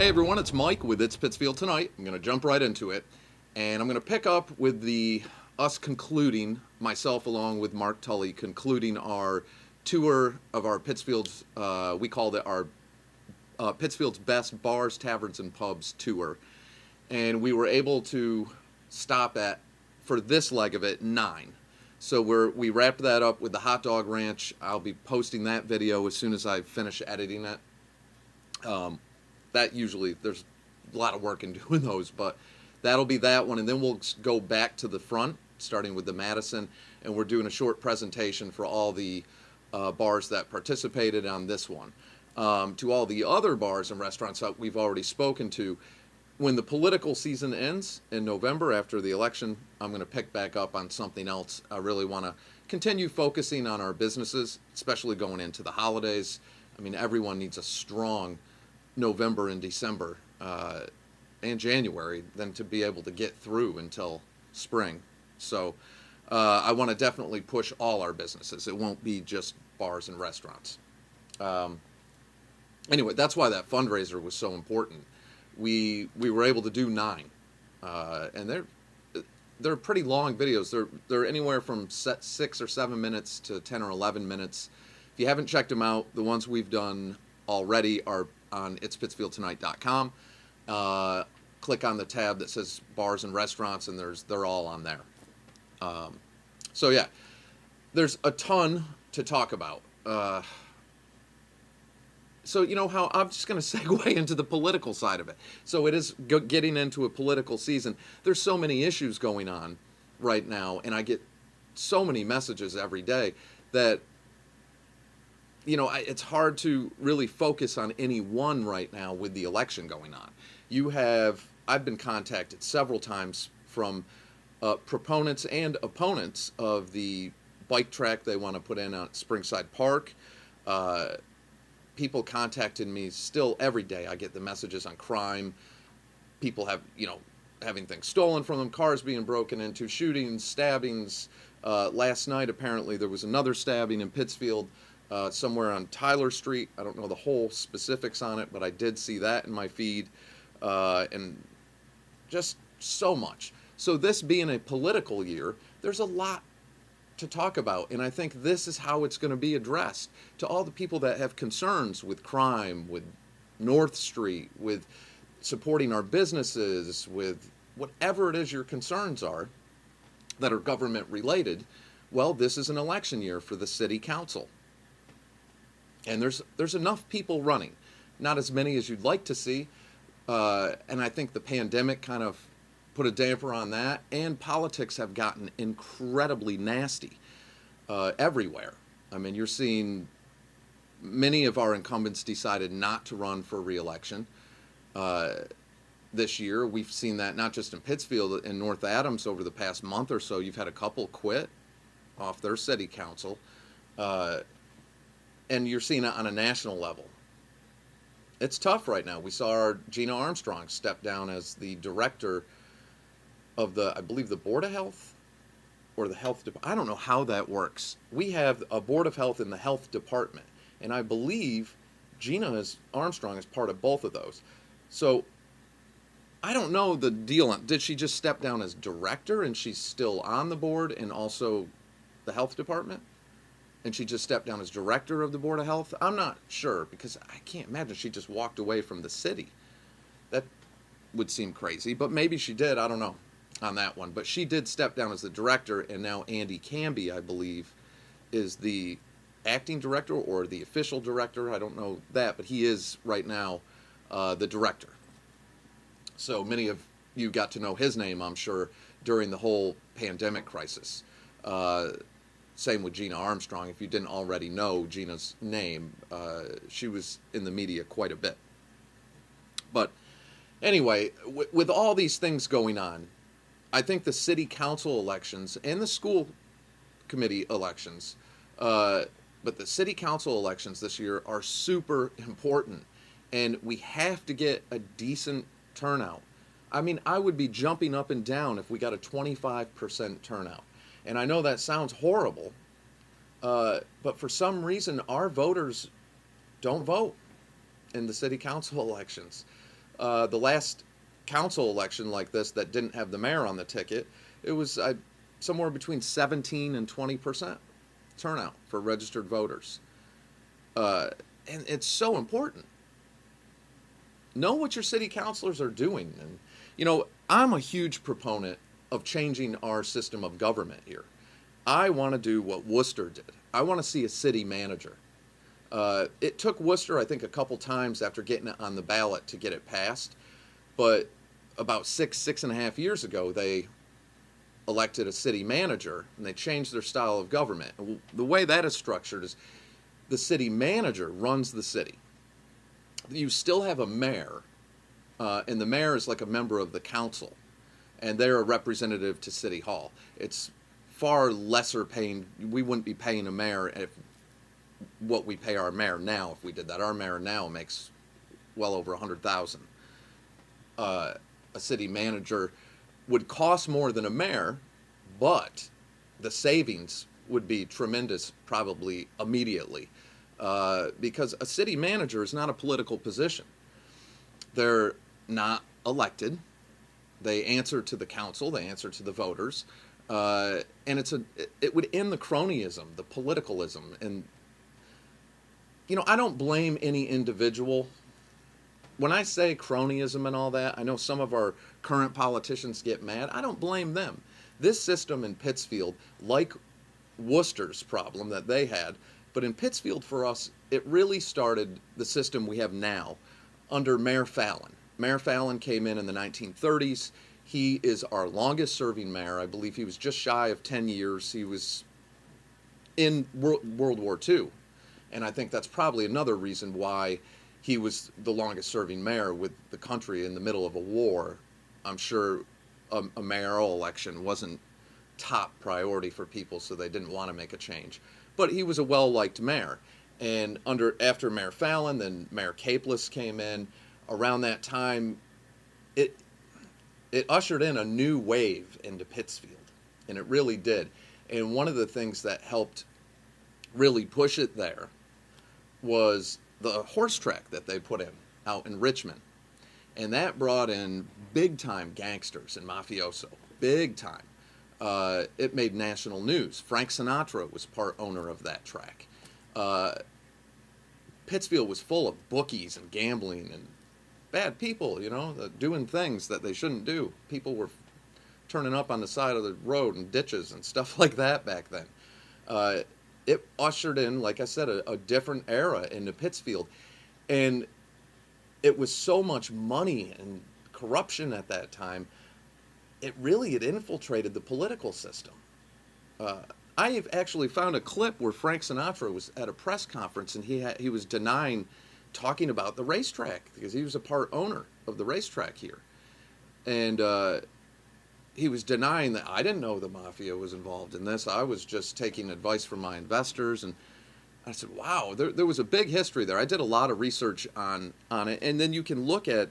Hey everyone, it's Mike with It's Pittsfield Tonight. I'm going to jump right into it, and I'm going to pick up with us concluding, myself along with Mark Tully, concluding our tour of our Pittsfield's, we called it our Pittsfield's Best Bars, Taverns, and Pubs tour. And we were able to stop at, for this leg of it, 9. So we wrapped that up with the Hot Dog Ranch. I'll be posting that video as soon as I finish editing it. That usually, there's a lot of work in doing those, but that'll be that one. And then we'll go back to the front, starting with the Madison, and we're doing a short presentation for all the bars that participated on this one. To all the other bars and restaurants that we've already spoken to, when the political season ends in November after the election, I'm going to pick back up on something else. I really want to continue focusing on our businesses, especially going into the holidays. I mean, everyone needs a strong November and December and January than to be able to get through until spring. So I want to definitely push all our businesses. It won't be just bars and restaurants. Anyway, that's why that fundraiser was so important. We were able to do 9, and they're pretty long videos. They're anywhere from 6 or 7 minutes to 10 or 11 minutes. If you haven't checked them out, the ones we've done already are on itspittsfieldtonight.com. Click on the tab that says bars and restaurants, and they're all on there. So yeah, there's a ton to talk about. So you know how I'm just going to segue into the political side of it. So it is getting into a political season. There's so many issues going on right now, and I get so many messages every day that it's hard to really focus on any one right now with the election going on. I've been contacted several times from proponents and opponents of the bike track they want to put in at Springside Park. People contacted me still every day. I get the messages on crime. People having things stolen from them, cars being broken into, shootings, stabbings. Last night, apparently, there was another stabbing in Pittsfield. Somewhere on Tyler Street. I don't know the whole specifics on it, but I did see that in my feed, and just so much. So this being a political year, there's a lot to talk about, and I think this is how it's going to be addressed to all the people that have concerns with crime, with North Street, with supporting our businesses, with whatever it is your concerns are that are government related. Well, this is an election year for the city council. And there's enough people running, not as many as you'd like to see, and I think the pandemic kind of put a damper on that, and politics have gotten incredibly nasty everywhere. I mean, you're seeing many of our incumbents decided not to run for re-election this year. We've seen that not just in Pittsfield, in North Adams over the past month or so. You've had a couple quit off their city council. And you're seeing it on a national level. It's tough right now. We saw Gina Armstrong step down as the director of I believe the Board of Health or the Health Department. I don't know how that works. We have a Board of Health in the Health Department, and I believe Gina Armstrong is part of both of those. So I don't know the deal. Did she just step down as director and she's still on the board and also the Health Department? And she just stepped down as director of the Board of Health? I'm not sure, because I can't imagine she just walked away from the city. That would seem crazy, but maybe she did. I don't know on that one. But she did step down as the director, and now Andy Camby, I believe, is the acting director or the official director. I don't know that, but he is right now the director. So many of you got to know his name, I'm sure, during the whole pandemic crisis. Same with Gina Armstrong. If you didn't already know Gina's name, she was in the media quite a bit. But anyway, with all these things going on, I think the city council elections and the school committee elections, but the city council elections this year are super important, and we have to get a decent turnout. I mean, I would be jumping up and down if we got a 25% turnout. And I know that sounds horrible, but for some reason our voters don't vote in the city council elections. The last council election like this that didn't have the mayor on the ticket, it was somewhere between 17 and 20% turnout for registered voters. And it's so important. Know what your city councilors are doing. And, I'm a huge proponent of changing our system of government here. I want to do what Worcester did. I want to see a city manager. It took Worcester, I think, a couple times after getting it on the ballot to get it passed. But about 6.5 years ago, they elected a city manager, and they changed their style of government. The way that is structured is the city manager runs the city. You still have a mayor, and the mayor is like a member of the council, and they're a representative to City Hall. It's far lesser paying. We wouldn't be paying a mayor if what we pay our mayor now if we did that. Our mayor now makes well over $100,000. A city manager would cost more than a mayor, but the savings would be tremendous probably immediately, because a city manager is not a political position. They're not elected. They answer to the council. They answer to the voters. And it would end the cronyism, the politicalism. And, I don't blame any individual. When I say cronyism and all that, I know some of our current politicians get mad. I don't blame them. This system in Pittsfield, like Worcester's problem that they had, but in Pittsfield for us, it really started the system we have now under Mayor Fallon. Mayor Fallon came in the 1930s. He is our longest serving mayor. I believe he was just shy of 10 years. He was in World War II. And I think that's probably another reason why he was the longest serving mayor, with the country in the middle of a war. I'm sure a mayoral election wasn't top priority for people, so they didn't want to make a change. But he was a well-liked mayor. And after Mayor Fallon, then Mayor Capeless came in. Around that time, it ushered in a new wave into Pittsfield, and it really did. And one of the things that helped really push it there was the horse track that they put in out in Richmond. And that brought in big-time gangsters and mafioso, big time. It made national news. Frank Sinatra was part owner of that track. Pittsfield was full of bookies and gambling and bad people, doing things that they shouldn't do. People were turning up on the side of the road and ditches and stuff like that back then. It ushered in, like I said, a different era into Pittsfield. And it was so much money and corruption at that time, it infiltrated the political system. I have actually found a clip where Frank Sinatra was at a press conference, and he was denying talking about the racetrack because he was a part owner of the racetrack here. And he was denying that. I didn't know the mafia was involved in this. I was just taking advice from my investors. And I said, wow, there was a big history there. I did a lot of research on it. And then you can look at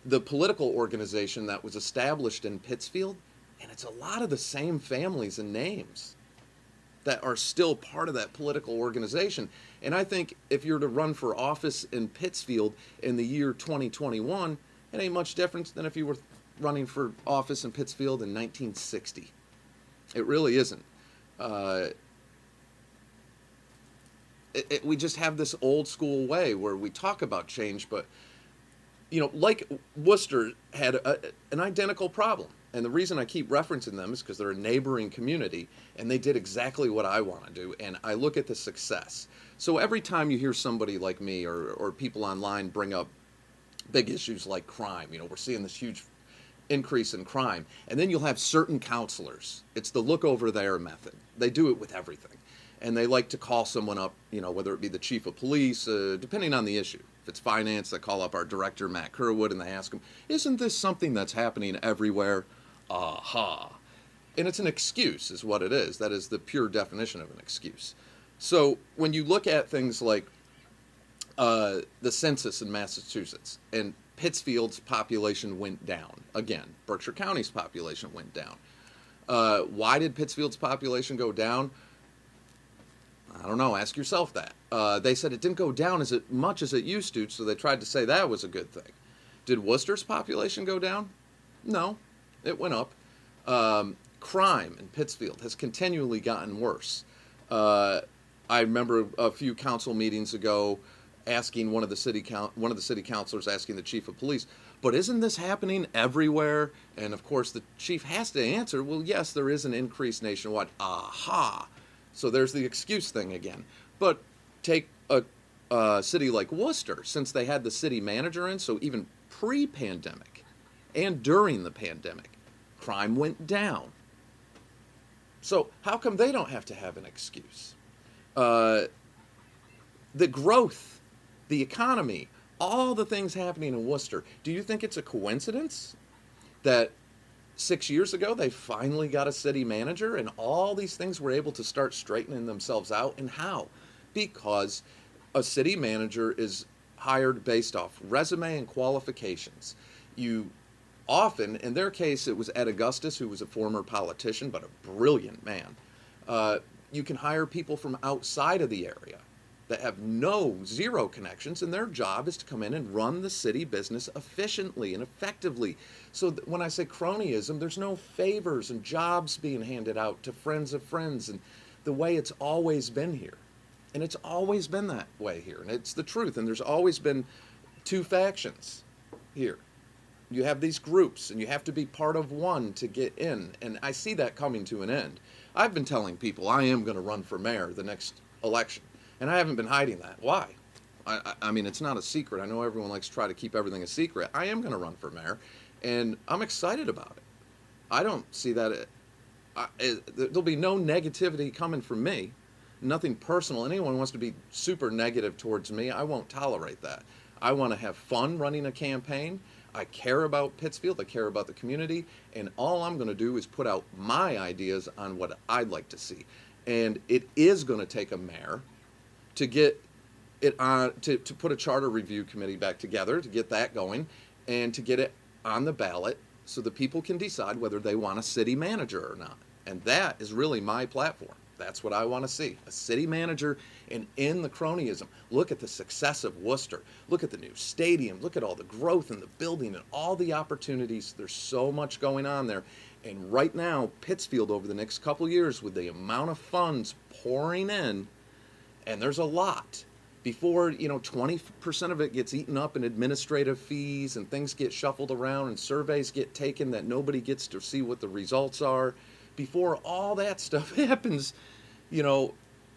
the political organization that was established in Pittsfield, and it's a lot of the same families and names that are still part of that political organization. And I think if you're to run for office in Pittsfield in the year 2021, it ain't much different than if you were running for office in Pittsfield in 1960. It really isn't. We just have this old school way where we talk about change, but like Worcester had an identical problem. And the reason I keep referencing them is because they're a neighboring community, and they did exactly what I want to do, and I look at the success. So every time you hear somebody like me or people online bring up big issues like crime, we're seeing this huge increase in crime, and then you'll have certain counselors. It's the look over there method. They do it with everything. And they like to call someone up, whether it be the chief of police, depending on the issue. If it's finance, they call up our director, Matt Kerwood, and they ask him, isn't this something that's happening everywhere? Aha. And it's an excuse is what it is. That is the pure definition of an excuse. So when you look at things like the census in Massachusetts, and Pittsfield's population went down. Again, Berkshire County's population went down. Why did Pittsfield's population go down? I don't know. Ask yourself that. They said it didn't go down as much as it used to, so they tried to say that was a good thing. Did Worcester's population go down? No, it went up. Crime in Pittsfield has continually gotten worse. I remember a few council meetings ago asking one of the city councilors asking the chief of police, but isn't this happening everywhere? And of course the chief has to answer, well, yes, there is an increase nationwide. Aha. So there's the excuse thing again. But take a city like Worcester, since they had the city manager in, so even pre-pandemic and during the pandemic, crime went down. So how come they don't have to have an excuse? The growth, the economy, all the things happening in Worcester. Do you think it's a coincidence that 6 years ago they finally got a city manager and all these things were able to start straightening themselves out? And how? Because a city manager is hired based off resume and qualifications. You often, in their case, it was Ed Augustus, who was a former politician, but a brilliant man. You can hire people from outside of the area that have zero connections, and their job is to come in and run the city business efficiently and effectively. So when I say cronyism, there's no favors and jobs being handed out to friends of friends, and the way it's always been here. And it's always been that way here, and it's the truth. And there's always been two factions here. You have these groups, and you have to be part of one to get in. And I see that coming to an end. I've been telling people I am going to run for mayor the next election, and I haven't been hiding that. Why? I mean, it's not a secret. I know everyone likes to try to keep everything a secret. I am going to run for mayor, and I'm excited about it. I don't see that there'll be no negativity coming from me. Nothing personal. Anyone wants to be super negative towards me, I won't tolerate that. I want to have fun running a campaign. I care about Pittsfield. I care about the community. And all I'm going to do is put out my ideas on what I'd like to see. And it is going to take a mayor to get it on, to put a charter review committee back together, to get that going, and to get it on the ballot so the people can decide whether they want a city manager or not. And that is really my platform. That's what I want to see, a city manager, and end the cronyism. Look at the success of Worcester. Look at the new stadium. Look at all the growth in the building and all the opportunities. There's so much going on there. And right now, Pittsfield, over the next couple years, with the amount of funds pouring in, and there's a lot, before 20% of it gets eaten up in administrative fees and things get shuffled around and surveys get taken that nobody gets to see what the results are. Before all that stuff happens,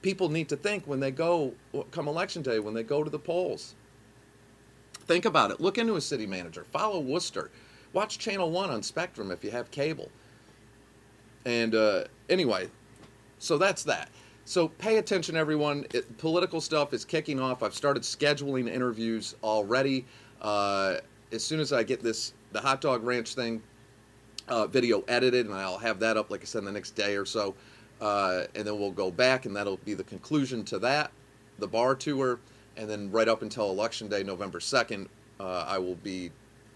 people need to think when they go, come election day, when they go to the polls. Think about it. Look into a city manager. Follow Worcester. Watch Channel 1 on Spectrum if you have cable. And anyway, so that's that. So pay attention, everyone. Political stuff is kicking off. I've started scheduling interviews already. As soon as I get the hot dog ranch thing video edited, and I'll have that up, like I said, in the next day or so. And then we'll go back, and that'll be the conclusion to that, the bar tour. And then right up until Election Day, November 2nd, I will be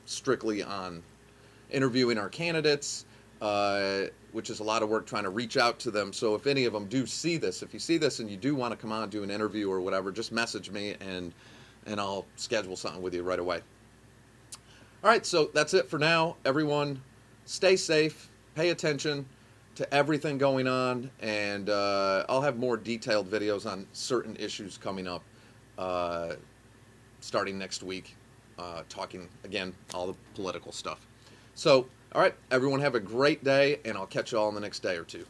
strictly on interviewing our candidates, which is a lot of work trying to reach out to them. So if any of them do see this, if you see this and you do want to come on, do an interview or whatever, just message me, and I'll schedule something with you right away. All right, so that's it for now. Everyone, stay safe, pay attention to everything going on, and I'll have more detailed videos on certain issues coming up starting next week, talking, again, all the political stuff. So, all right, everyone have a great day, and I'll catch you all in the next day or two.